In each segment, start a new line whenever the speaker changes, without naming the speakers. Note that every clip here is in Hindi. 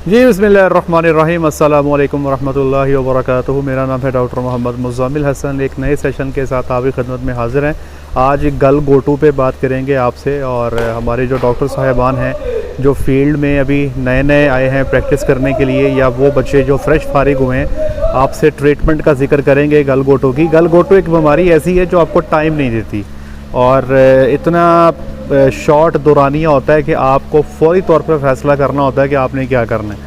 जी बिस्मिल्लाहिर्रहमानिर्रहीम अस्सलामु अलैकुम वरहमतुल्लाहि वबरकातुहू। मेरा नाम है डॉक्टर मोहम्मद मुज़म्मिल हसन। एक नए सेशन के साथ आपकी खिदमत में हाज़िर हैं। आज गलघोटू पे बात करेंगे आपसे, और हमारे जो डॉक्टर साहिबान हैं जो फील्ड में अभी नए नए आए हैं प्रैक्टिस करने के लिए, या वो बच्चे जो फ्रेश फारिग हुए हैं, आपसे ट्रीटमेंट का जिक्र करेंगे गलघोटू की। गलघोटू एक बीमारी ऐसी है जो आपको टाइम नहीं देती, और इतना शॉर्ट दौरानिया होता है कि आपको फौरी तौर पर फ़ैसला करना होता है कि आपने क्या करना है।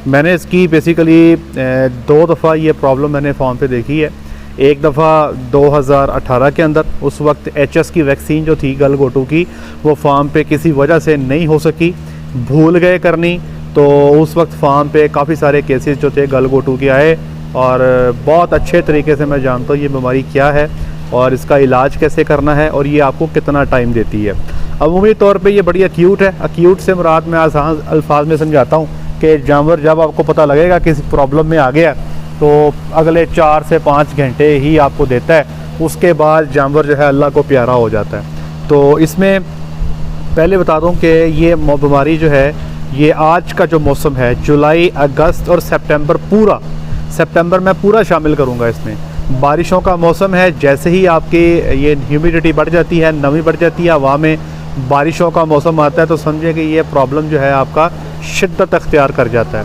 मैंने इसकी बेसिकली 2 दफ़ा ये प्रॉब्लम मैंने फ़ॉर्म पे देखी है। एक दफ़ा 2018 के अंदर, उस वक्त HS की वैक्सीन जो थी गलघोटू की, वो फार्म पे किसी वजह से नहीं हो सकी, भूल गए करनी। तो उस वक्त फार्म पे काफ़ी सारे केसेस जो थे गलघोटू के आए, और बहुत अच्छे तरीके से मैं जानता हूँ ये बीमारी क्या है और इसका इलाज कैसे करना है, और ये आपको कितना टाइम देती है। अमूमी तौर पे ये बड़ी एक्यूट है। एक्यूट से मुराद मैं आसान अल्फाज में समझाता हूँ कि जानवर जब आपको पता लगेगा कि इस प्रॉब्लम में आ गया, तो अगले 4 से 5 घंटे ही आपको देता है। उसके बाद जानवर जो है अल्लाह को प्यारा हो जाता है। तो इसमें पहले बता दूँ कि ये बीमारी जो है, ये आज का जो मौसम है, जुलाई, अगस्त और सितंबर मैं पूरा शामिल करूँगा इसमें। बारिशों का मौसम है। जैसे ही आपकी ये ह्यूमिडिटी बढ़ जाती है, नमी बढ़ जाती है हवा में, बारिशों का मौसम आता है, तो समझे कि ये प्रॉब्लम जो है आपका शिद्दत अख्तियार कर जाता है।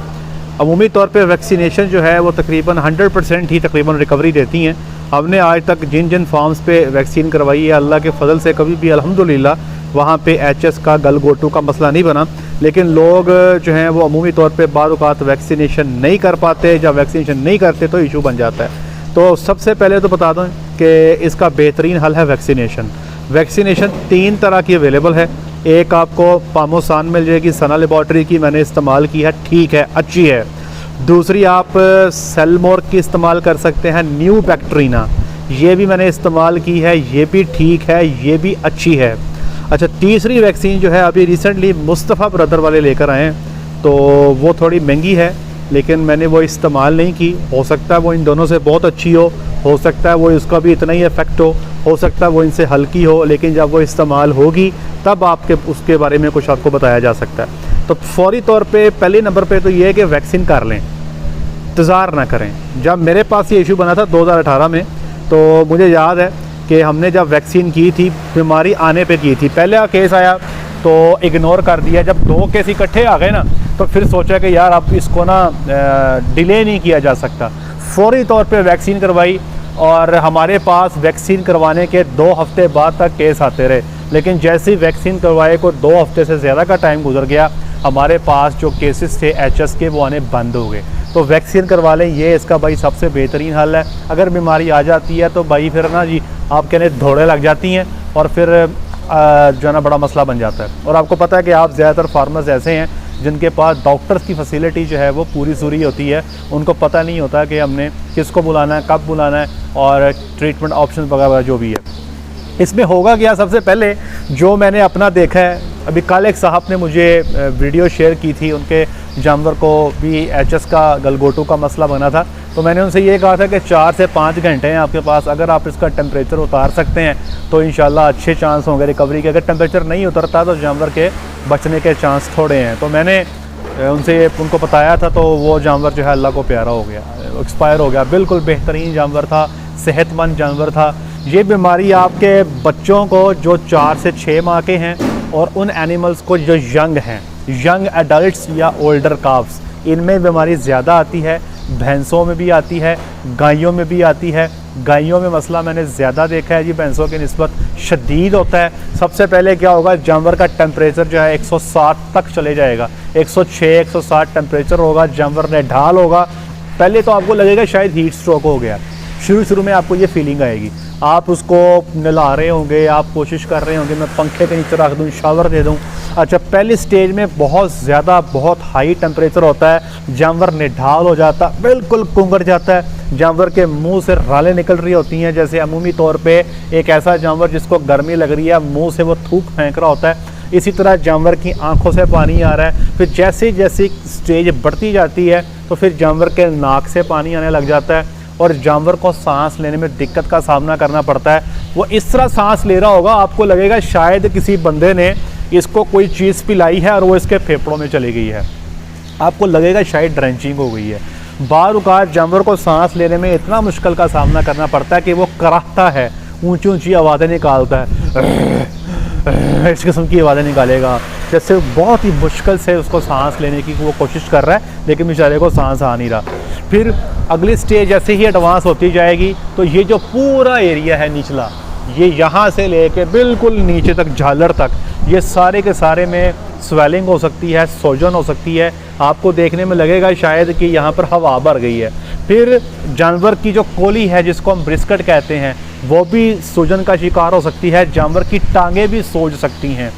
अमूमी तौर पे वैक्सीनेशन जो है वो तकरीबन 100% ही तकरीबन रिकवरी देती हैं। हमने आज तक जिन जिन फार्म्स पे वैक्सीन करवाई है, अल्लाह के फजल से कभी भी अल्हम्दुलिल्लाह वहाँ पे HS का गलघोटू का मसला नहीं बना। लेकिन लोग जो हैं वो अमूमी तौर पे बाद औक़ात वैक्सीनेशन नहीं कर पाते। जब वैक्सीनेशन नहीं करते तो इशू बन जाता है। तो सबसे पहले तो बता दूं कि इसका बेहतरीन हल है वैक्सीनेशन। वैक्सीनेशन 3 तरह की अवेलेबल है। एक आपको पामोसान मिल जाएगी, सना लेबॉर्ट्री की, मैंने इस्तेमाल की है, ठीक है, अच्छी है। दूसरी आप सेलमोर की इस्तेमाल कर सकते हैं, न्यू बैक्ट्रीना, ये भी मैंने इस्तेमाल की है, ये भी ठीक है, ये भी अच्छी है। अच्छा, तीसरी वैक्सीन जो है अभी रिसेंटली मुस्तफ़ा ब्रदर वाले लेकर आए हैं, तो वो थोड़ी महंगी है, लेकिन मैंने वो इस्तेमाल नहीं की। हो सकता है वो इन दोनों से बहुत अच्छी हो सकता है वो इसका भी इतना ही इफ़ेक्ट हो सकता है वो इनसे हल्की हो, लेकिन जब वो इस्तेमाल होगी तब आपके उसके बारे में कुछ आपको बताया जा सकता है। तो फौरी तौर पे पहले नंबर पे तो ये है कि वैक्सीन कर लें, इंतज़ार ना करें। जब मेरे पास ये इशू बना था 2018 में, तो मुझे याद है कि हमने जब वैक्सीन की थी, बीमारी आने पे की थी। पहले केस आया तो इग्नोर कर दिया। जब 2 केस इकट्ठे आ गए ना, तो फिर सोचा कि यार अब इसको ना डिले नहीं किया जा सकता। फौरी तौर पे वैक्सीन करवाई, और हमारे पास वैक्सीन करवाने के 2 हफ्ते बाद तक केस आते रहे। लेकिन जैसे ही वैक्सीन करवाए को 2 हफ्ते से ज़्यादा का टाइम गुजर गया, हमारे पास जो केसेस थे HS के वो आने बंद हो गए। तो वैक्सीन करवा लें, ये इसका भाई सबसे बेहतरीन हल है। अगर बीमारी आ जाती है तो भाई फिर ना जी आप कहने दौड़े लग जाती हैं, और फिर जो है ना बड़ा मसला बन जाता है। और आपको पता है कि आप ज़्यादातर फार्मर्स ऐसे हैं जिनके पास डॉक्टर्स की फैसिलिटी जो है वो पूरी सूरी होती है। उनको पता नहीं होता कि हमने किसको बुलाना है, कब बुलाना है, और ट्रीटमेंट ऑप्शन वगैरह जो भी है। इसमें होगा क्या, सबसे पहले जो मैंने अपना देखा है, अभी कल एक साहब ने मुझे वीडियो शेयर की थी, उनके जानवर को भी HS का गलघोटू का मसला बना था। तो मैंने उनसे ये कहा था कि 4 से 5 घंटे हैं आपके पास, अगर आप इसका टेम्परेचर उतार सकते हैं तो इंशाल्लाह अच्छे चांस होंगे रिकवरी के। अगर टेम्परेचर नहीं उतरता तो जानवर के बचने के चांस थोड़े हैं। तो मैंने उनको बताया था, तो वो जानवर जो है अल्लाह को प्यारा हो गया, एक्सपायर हो गया। बिल्कुल बेहतरीन जानवर था, सेहतमंद जानवर था। ये बीमारी आपके बच्चों को जो 4 से 6 माह के हैं, और उन एनिमल्स को जो यंग हैं, यंग एडल्ट्स या ओल्डर काफ्स, इनमें बीमारी ज़्यादा आती है। भैंसों में भी आती है, गायों में भी आती है। गायों में मसला मैंने ज़्यादा देखा है जी, भैंसों की निस्बत शदीद होता है। सबसे पहले क्या होगा, जानवर का टेम्परेचर जो है 160 तक चले जाएगा, 106, 160 टेम्परेचर होगा, जानवर ने ढाल होगा। पहले तो आपको लगेगा शायद हीट स्ट्रोक हो गया, शुरू में आपको ये फीलिंग आएगी। आप उसको नहला रहे होंगे, आप कोशिश कर रहे होंगे मैं पंखे के नीचे रख दूं, शावर दे दूं। अच्छा, पहली स्टेज में बहुत ज़्यादा, बहुत हाई टेम्परेचर होता है, जानवर निढाल हो जाता, बिल्कुल कुंगर जाता है, जानवर के मुंह से रालें निकल रही होती हैं। जैसे अमूमी तौर पे एक ऐसा जानवर जिसको गर्मी लग रही है, मुंह से वो थूक फेंक रहा होता है, इसी तरह जानवर की आंखों से पानी आ रहा है। फिर जैसे जैसे स्टेज बढ़ती जाती है तो फिर जानवर के नाक से पानी आने लग जाता है, और जानवर को सांस लेने में दिक्कत का सामना करना पड़ता है। वो इस तरह सांस ले रहा होगा, आपको लगेगा शायद किसी बंदे ने इसको कोई चीज़ पिलाई है और वो इसके फेफड़ों में चली गई है। आपको लगेगा शायद ड्रेंचिंग हो गई है। बार औक़ात जानवर को सांस लेने में इतना मुश्किल का सामना करना पड़ता है कि वो कराहता है, ऊंची ऊंची आवाज़ें निकालता है, इस किस्म की आवाज़ें निकालेगा, जैसे बहुत ही मुश्किल से उसको सांस लेने की वो कोशिश कर रहा है, लेकिन बेचारे को सांस आ नहीं रहा। फिर अगली स्टेज जैसे ही एडवांस होती जाएगी तो ये जो पूरा एरिया है निचला, ये यहाँ से लेके बिल्कुल नीचे तक झालर तक, ये सारे के सारे में स्वेलिंग हो सकती है, सोजन हो सकती है। आपको देखने में लगेगा शायद कि यहाँ पर हवा भर गई है। फिर जानवर की जो कोली है, जिसको हम ब्रिस्केट कहते हैं, वो भी सूजन का शिकार हो सकती है। जानवर की टांगें भी सूज सकती हैं।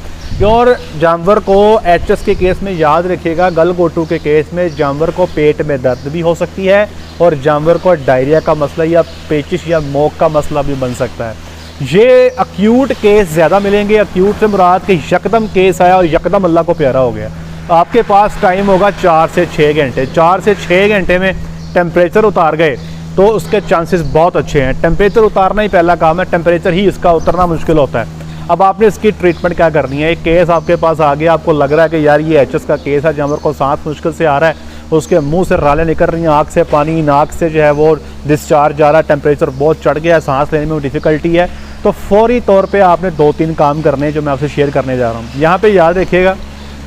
और जानवर को एचएस के केस में याद रखिएगा, गलघोटू के केस में जानवर को पेट में दर्द भी हो सकती है और जानवर को डायरिया का मसला या पेचिश या मोक का मसला भी बन सकता है। ये अक्यूट केस ज़्यादा मिलेंगे। अक्यूट से मुराद कि यकदम केस आया और यकदम अल्लाह को प्यारा हो गया। आपके पास टाइम होगा 4 से 6 घंटे। 4 से 6 घंटे में टेम्परेचर उतार गए तो उसके चांसेस बहुत अच्छे हैं। टेम्परेचर उतारना ही पहला काम है, टेम्परेचर ही इसका उतरना मुश्किल होता है। अब आपने इसकी ट्रीटमेंट क्या करनी है। एक केस आपके पास आ गया, आपको लग रहा है कि यार ये एचएस का केस है, जानवर को सांस मुश्किल से आ रहा है, उसके मुंह से रालें निकल रही हैं, आँख से पानी, नाक से जो है वो डिस्चार्ज जा रहा है, टेम्परेचर बहुत चढ़ गया है, सांस लेने में डिफ़िकल्टी है, तो फौरी तौर पे आपने 2-3 काम करने हैं जो मैं आपसे शेयर करने जा रहा हूँ। यहाँ पे याद रखिएगा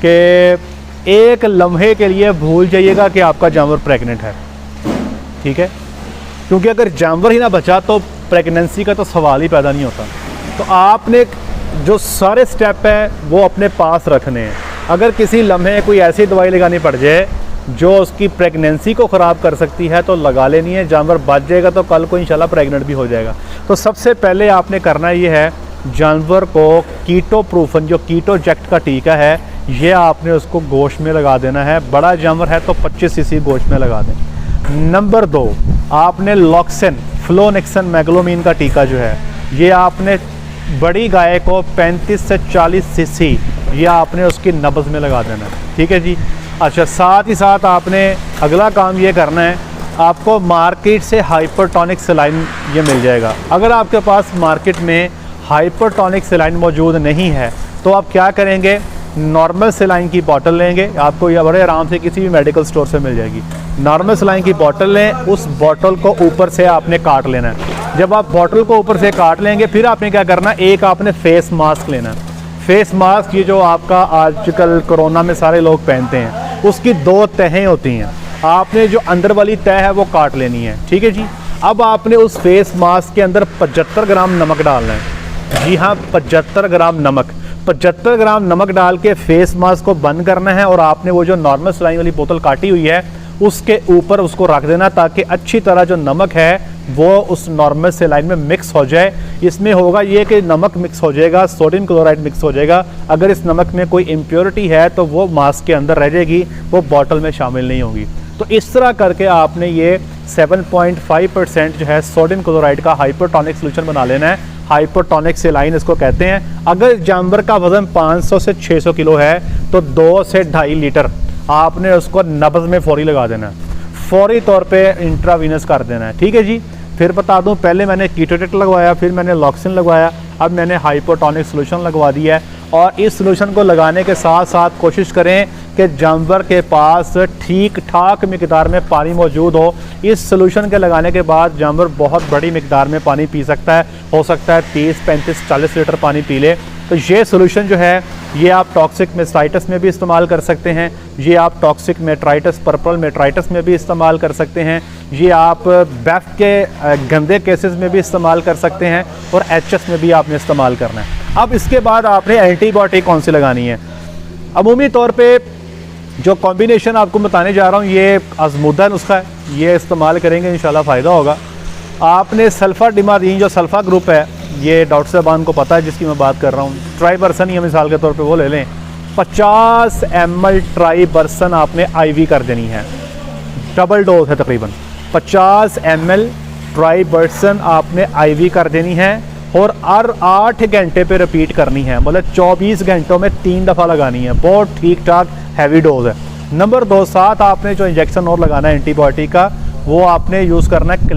कि एक लम्हे के लिए भूल जाइएगा कि आपका जानवर प्रेग्नेंट है, ठीक है, क्योंकि अगर जानवर ही ना बचा तो प्रेगनेंसी का तो सवाल ही पैदा नहीं होता। तो आपने जो सारे स्टेप है वो अपने पास रखने हैं। अगर किसी लम्हे कोई ऐसी दवाई लगानी पड़ जाए जो उसकी प्रेगनेंसी को ख़राब कर सकती है तो लगा लेनी है। जानवर बच जाएगा तो कल को इंशाल्लाह प्रेग्नेंट भी हो जाएगा। तो सबसे पहले आपने करना ये है, जानवर को कीटोप्रूफन जो कीटोजेक्ट का टीका है ये आपने उसको गोश्त में लगा देना है। बड़ा जानवर है तो 25 सीसी गोश्त में लगा दें। नंबर 2, आपने लॉक्सिन, फ्लोनेक्सन, मैग्लोमीन का टीका जो है ये आपने बड़ी गाय को 35 से 40 सीसी ये आपने उसकी नब्ज़ में लगा देना है, ठीक है जी। अच्छा, साथ ही साथ आपने अगला काम ये करना है, आपको मार्केट से हाइपरटोनिक सलाइन ये मिल जाएगा। अगर आपके पास मार्केट में हाइपरटोनिक सलाइन मौजूद नहीं है तो आप क्या करेंगे, नॉर्मल सलाइन की बॉटल लेंगे। आपको ये बड़े आराम से किसी भी मेडिकल स्टोर से मिल जाएगी। नॉर्मल सलाइन की बॉटल लें, उस बॉटल को ऊपर से आपने काट लेना है। जब आप बॉटल को ऊपर से काट लेंगे फिर आपने क्या करना, एक आपने फेस मास्क लेना है। फेस मास्क ये जो आपका आजकल कोरोना में सारे लोग पहनते हैं, उसकी 2 तहें होती हैं। आपने जो अंदर वाली तह है वो काट लेनी है, ठीक है जी। अब आपने उस फेस मास्क के अंदर 75 ग्राम नमक डालना है। जी हाँ, 75 ग्राम नमक। 75 ग्राम नमक डाल के फेस मास्क को बंद करना है और आपने वो जो नॉर्मल सलाइन वाली बोतल काटी हुई है उसके ऊपर उसको रख देना ताकि अच्छी तरह जो नमक है वो उस नॉर्मल सलाइन में मिक्स हो जाए। इसमें होगा ये कि नमक मिक्स हो जाएगा, सोडियम क्लोराइड मिक्स हो जाएगा। अगर इस नमक में कोई इम्प्योरिटी है तो वो मास्क के अंदर रह जाएगी, वो बॉटल में शामिल नहीं होगी। तो इस तरह करके आपने ये 7.5% जो है सोडियम क्लोराइड का हाइपरटोनिक सोल्यूशन बना लेना है। हाइपरटोनिक सलाइन इसको कहते हैं। अगर जानवर का वजन 500 से 600 किलो है तो 2 से 2.5 लीटर आपने उसको नब्ज़ में फौरी लगा देना है, फौरी तौर पे इंट्रावीनस कर देना है, ठीक है जी। फिर बता दूं, पहले मैंने कीटोजेक्ट लगवाया, फिर मैंने लॉक्सिन लगवाया, अब मैंने हाइपरटोनिक सोल्यूशन लगवा दिया है। और इस सोल्यूशन को लगाने के साथ साथ कोशिश करें कि जानवर के पास ठीक ठाक मिकदार में पानी मौजूद हो। इस सोल्यूशन के लगाने के बाद जानवर बहुत बड़ी मिकदार में पानी पी सकता है, हो सकता है 30, 35, 40 लीटर पानी पी ले। तो ये सोल्यूशन जो है ये आप टॉक्सिक मेस्टाइटिस में भी इस्तेमाल कर सकते हैं, ये आप टॉक्सिक मेट्राइटिस, पर्पल मेट्राइटिस में भी इस्तेमाल कर सकते हैं, ये आप बैफ के गंदे केसेस में भी इस्तेमाल कर सकते हैं और एचएस में भी आपने इस्तेमाल करना है। अब इसके बाद आपने एंटीबायोटिक कौन सी लगानी है। अमूमी तौर पे जो कॉम्बिनेशन आपको बताने जा रहा हूँ ये आजमूदा नुस्खा है, ये इस्तेमाल करेंगे इंशाल्लाह फ़ायदा होगा। आपने सल्फाडिमारीन जो सल्फ़ा ग्रुप है, ये डॉक्टर साहबान को पता है जिसकी मैं बात कर रहा हूँ, ट्राइबर्सन या मिसाल के तौर पे वो ले लें। 50 ml ट्राइबर्सन आपने आईवी कर देनी है, डबल डोज है तकरीबन। 50 ml ट्राइबर्सन आपने आईवी कर देनी है और हर 8 घंटे पे रिपीट करनी है, मतलब 24 घंटों में 3 दफ़ा लगानी है। बहुत ठीक ठाक हैवी डोज है। नंबर 2, साथ आपने जो इंजेक्शन और लगाना है एंटीबायोटिक का, वो आपने यूज़ करना है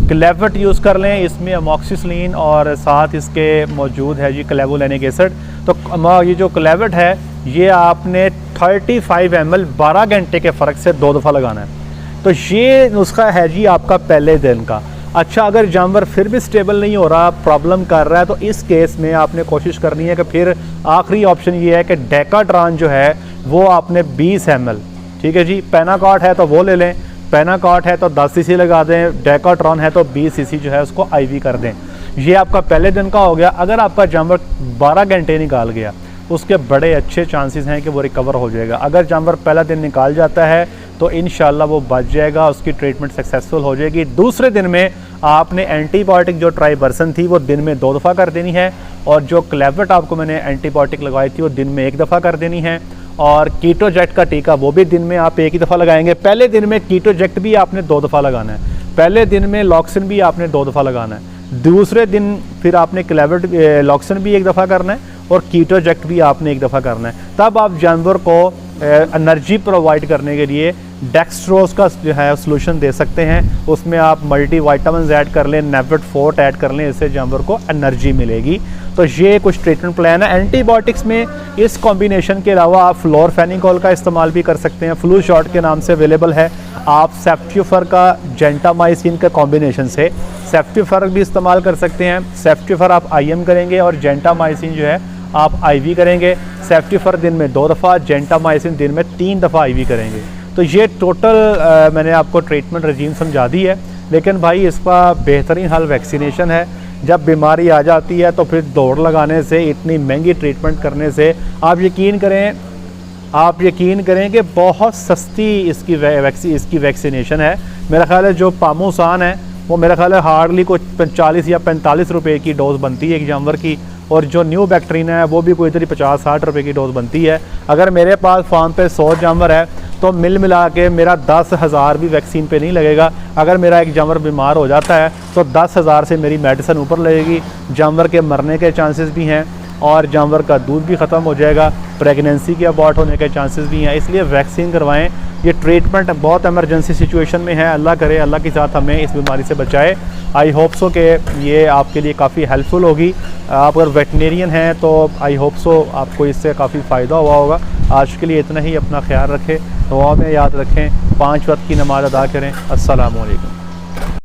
क्लेवेट यूज़ कर लें। इसमें अमॉक्सिसिलिन और साथ इसके मौजूद है जी क्लेवोलेनिक एसिड। तो ये जो क्लेवेट है ये आपने 35 ml 12 घंटे के फ़र्क से 2 दफ़ा लगाना है। तो ये नुस्खा है जी आपका पहले दिन का। अच्छा, अगर जानवर फिर भी स्टेबल नहीं हो रहा, प्रॉब्लम कर रहा है, तो इस केस में आपने कोशिश करनी है कि फिर आखिरी ऑप्शन ये है कि डेकाट्रॉन जो है वो आपने 20 ml, ठीक है जी, पेनाकॉट है तो वो ले लें, पेनाकॉट है तो 10 cc लगा दें, डेकाट्रॉन है तो 20 cc जो है उसको IV कर दें। ये आपका पहले दिन का हो गया। अगर आपका जानवर 12 घंटे निकाल गया, उसके बड़े अच्छे चांसेस हैं कि वो रिकवर हो जाएगा। अगर जानवर पहला दिन निकाल जाता है तो इंशाल्लाह वो बच जाएगा, उसकी ट्रीटमेंट सक्सेसफुल हो जाएगी। दूसरे दिन में आपने एंटीबायोटिक जो ट्राइबर्सन थी वो दिन में 2 दफ़ा कर देनी है, और जो क्लेवेट आपको मैंने एंटीबायोटिक लगाई थी वो दिन में 1 दफ़ा कर देनी है, और कीटोजेक्ट का टीका वो भी दिन में आप 1 ही दफ़ा लगाएंगे। पहले दिन में कीटोजेक्ट भी आपने 2 दफ़ा लगाना है, पहले दिन में लॉक्सिन भी आपने 2 दफ़ा लगाना है, दूसरे दिन फिर आपने क्लेवेट लॉक्सिन भी 1 दफ़ा करना है और कीटोजेक्ट भी आपने 1 दफ़ा करना है। तब आप जानवर को एनर्जी प्रोवाइड करने के लिए डेक्स्ट्रोज का जो है सोल्यूशन दे सकते हैं। उसमें आप मल्टीविटामिन ऐड कर लें, नेवेट फोर्ट ऐड कर लें, इससे जानवर को एनर्जी मिलेगी। तो ये कुछ ट्रीटमेंट प्लान है। एंटीबायोटिक्स में इस कॉम्बिनेशन के अलावा आप फ्लोरफेनिकोल का इस्तेमाल भी कर सकते हैं, फ्लू शॉट के नाम से अवेलेबल है। आप सेफ्टिफर का जेंटामाइसिन का कॉम्बिनेशन से सेफ्टिफर भी इस्तेमाल कर सकते हैं। सेफ्टिफर आप IM करेंगे और जेंटामाइसिन जो है आप IV करेंगे। सेफ्टिफर दिन में 2 दफ़ा, जेंटामाइसिन दिन में 3 दफ़ा IV करेंगे। तो ये टोटल मैंने आपको ट्रीटमेंट रजीम समझा दी है। लेकिन भाई इसका बेहतरीन हल वैक्सीनेशन है। जब बीमारी आ जाती है तो फिर दौड़ लगाने से, इतनी महंगी ट्रीटमेंट करने से, आप यकीन करें कि बहुत सस्ती इसकी वैक्सीनेशन है। मेरा ख्याल है जो पामोसान है वो मेरा ख्याल है हार्डली कुछ 40 या 45 रुपये की डोज़ बनती है एक जानवर की, और जो न्यू बैक्टीरिया है वो भी कोई इतनी 50-60 रुपये की डोज़ बनती है। अगर मेरे पास फार्म पे 100 जानवर है तो मिला के मेरा 10,000 भी वैक्सीन पे नहीं लगेगा। अगर मेरा एक जानवर बीमार हो जाता है तो 10,000 से मेरी मेडिसिन ऊपर लगेगी। जानवर के मरने के चांसेस भी हैं और जानवर का दूध भी ख़त्म हो जाएगा, प्रेगनेंसी के अबॉर्ट होने के चांसेस भी हैं। इसलिए वैक्सीन करवाएं। ये ट्रीटमेंट बहुत एमरजेंसी सिचुएशन में है। अल्लाह करे अल्लाह के साथ हमें इस बीमारी से बचाए। आई होप सो कि ये आपके लिए काफ़ी हेल्पफुल होगी। आप अगर वेटनेरियन हैं तो आई होप सो आपको इससे काफ़ी फ़ायदा हुआ होगा। आज के लिए इतना ही। अपना ख्याल रखें, दुआ में याद रखें, 5 वक्त की नमाज़ अदा करें। अस्सलामु अलैकुम।